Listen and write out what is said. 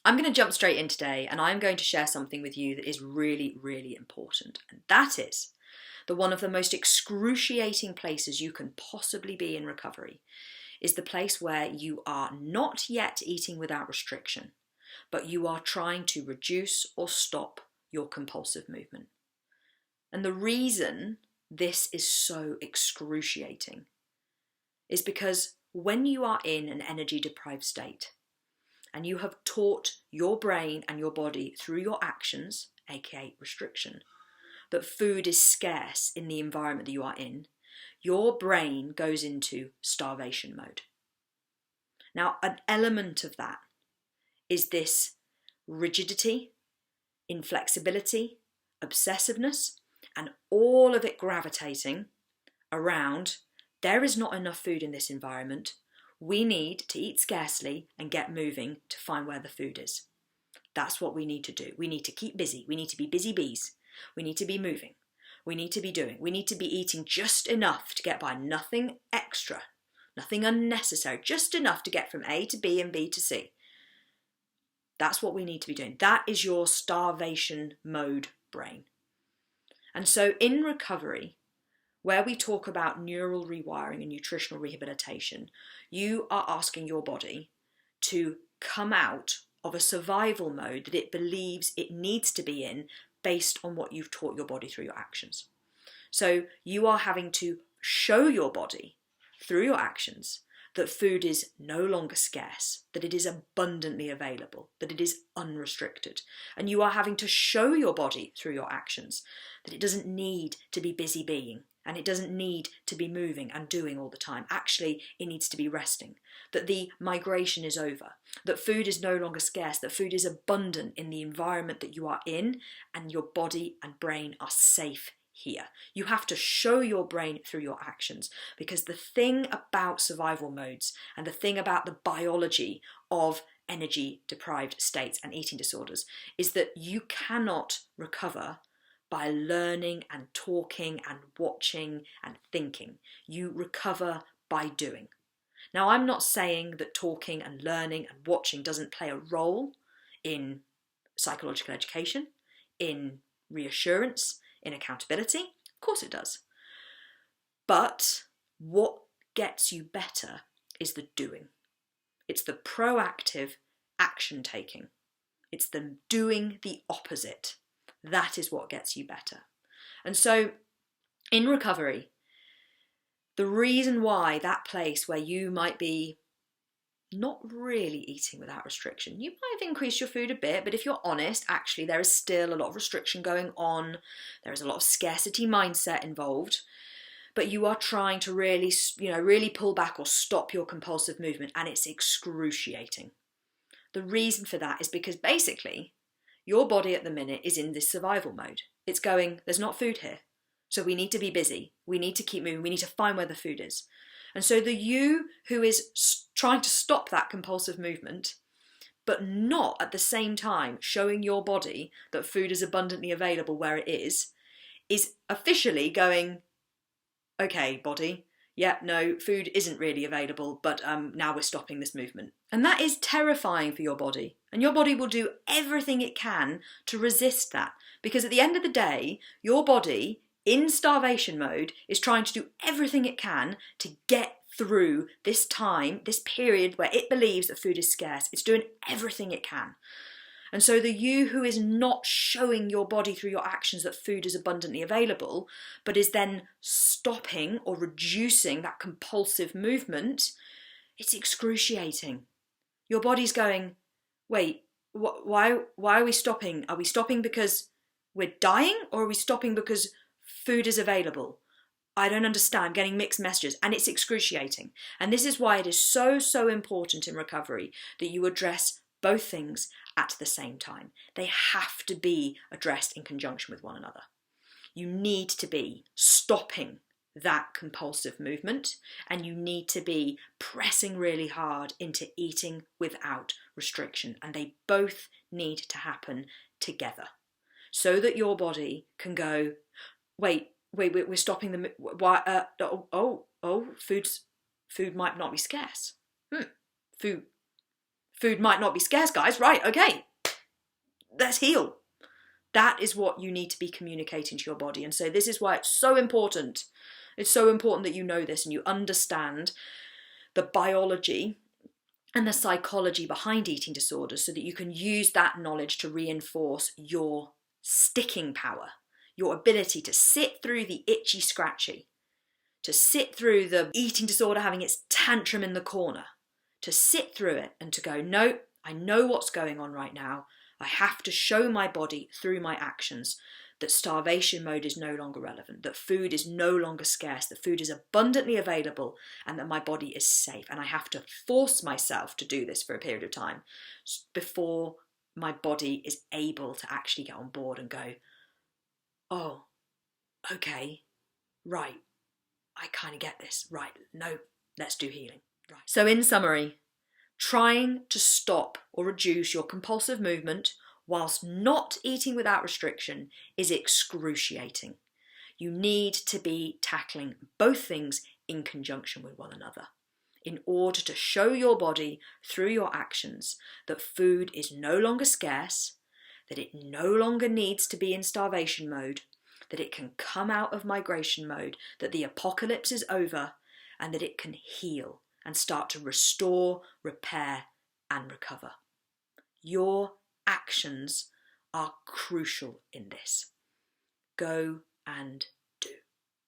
I'm going to jump straight in today and I'm going to share something with you that is really, really important. And that is one of the most excruciating places you can possibly be in recovery is the place where you are not yet eating without restriction, but you are trying to reduce or stop your compulsive movement. And the reason this is so excruciating is because when you are in an energy deprived state and you have taught your brain and your body through your actions, aka restriction, that food is scarce in the environment that you are in, your brain goes into starvation mode. Now, an element of that is this rigidity, inflexibility, obsessiveness, and all of it gravitating around there is not enough food in this environment. We need to eat scarcely and get moving to find where the food is. That's what we need to do. We need to keep busy. We need to be busy bees. We need to be moving. We need to be doing. We need to be eating just enough to get by, nothing extra, nothing unnecessary, just enough to get from A to B and B to C. That's what we need to be doing. That is your starvation mode brain. And so in recovery, where we talk about neural rewiring and nutritional rehabilitation, you are asking your body to come out of a survival mode that it believes it needs to be in based on what you've taught your body through your actions. So you are having to show your body through your actions that food is no longer scarce, that it is abundantly available, that it is unrestricted. And you are having to show your body through your actions that it doesn't need to be busy being, and it doesn't need to be moving and doing all the time. Actually, it needs to be resting, that the migration is over, that food is no longer scarce, that food is abundant in the environment that you are in, and your body and brain are safe here. You have to show your brain through your actions, because the thing about survival modes and the thing about the biology of energy deprived states and eating disorders is that you cannot recover by learning and talking and watching and thinking. You recover by doing. Now, I'm not saying that talking and learning and watching doesn't play a role in psychological education, in reassurance, in accountability. Of course it does. But what gets you better is the doing. It's the proactive action taking. It's the doing the opposite. That is what gets you better. And so in recovery, the reason why that place where you might be not really eating without restriction, you might have increased your food a bit, but if you're honest, actually there is still a lot of restriction going on. There is a lot of scarcity mindset involved, but you are trying to really pull back or stop your compulsive movement, and it's excruciating. The reason for that is because basically your body at the minute is in this survival mode. It's going, there's not food here, so we need to be busy. We need to keep moving. We need to find where the food is. And so the you who is trying to stop that compulsive movement, but not at the same time showing your body that food is abundantly available where it is officially going, okay, body, yeah, no, food isn't really available, but now we're stopping this movement. And that is terrifying for your body. And your body will do everything it can to resist that. Because at the end of the day, your body in starvation mode is trying to do everything it can to get through this time, this period where it believes that food is scarce. It's doing everything it can. And so the you who is not showing your body through your actions that food is abundantly available, but is then stopping or reducing that compulsive movement, it's excruciating. Your body's going, wait, why are we stopping? Are we stopping because we're dying, or are we stopping because food is available? I don't understand. I'm getting mixed messages, and it's excruciating. And this is why it is so, so important in recovery that you address both things at the same time. They have to be addressed in conjunction with one another. You need to be stopping that compulsive movement, and you need to be pressing really hard into eating without restriction. And they both need to happen together so that your body can go, wait, we're stopping the, why, food might not be scarce. Food Food might not be scarce, guys. Right, okay, let's heal. That is what you need to be communicating to your body. And so this is why it's so important. It's so important that you know this and you understand the biology and the psychology behind eating disorders so that you can use that knowledge to reinforce your sticking power, your ability to sit through the itchy scratchy, to sit through the eating disorder having its tantrum in the corner, to sit through it and to go, no, I know what's going on right now. I have to show my body through my actions that starvation mode is no longer relevant, that food is no longer scarce, that food is abundantly available, and that my body is safe. And I have to force myself to do this for a period of time before my body is able to actually get on board and go, oh, okay, right, I kind of get this. Right, no, let's do healing. Right. So in summary, trying to stop or reduce your compulsive movement whilst not eating without restriction is excruciating. You need to be tackling both things in conjunction with one another in order to show your body through your actions that food is no longer scarce, that it no longer needs to be in starvation mode, that it can come out of migration mode, that the apocalypse is over, and that it can heal and start to restore, repair, and recover. Your actions are crucial in this. Go and